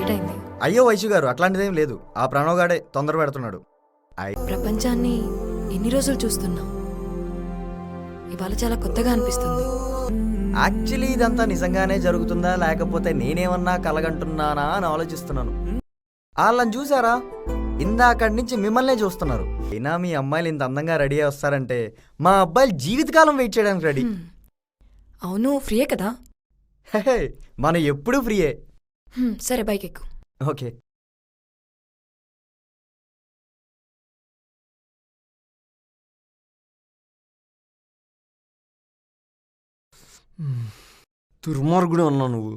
Late అయింది. అయ్యో వైశ్య గారు, అట్లాంటిదేం లేదు. ఆ ప్రణవ్గాడే తొందర పెడుతున్నాడు. ప్రపంచాన్ని ఎన్ని రోజులు చూస్తున్నాం, ఇవాళ చాలా కొత్తగా అనిపిస్తుంది. యాక్చువల్లీ ఇదంతా నిజంగానే జరుగుతుందా లేకపోతే నేనేమన్నా కలగంటున్నానా అని ఆలోచిస్తున్నాను. వాళ్ళని చూసారా, ఇందాకడి నుంచి మిమ్మల్నే చూస్తున్నారు. అయినా మీ అమ్మాయిలు ఇంత అందంగా రెడీ అయ్యి వస్తారంటే మా అబ్బాయిలు జీవితకాలం వెయిట్ చేయడానికి రెడీ. అవును, ఫ్రీయే కదా? హే, మనం ఎప్పుడూ ఫ్రీయే. సరే, బైక్ ఎక్కు. ఓకే. దుర్మార్గుడు అన్నావు నువ్వు.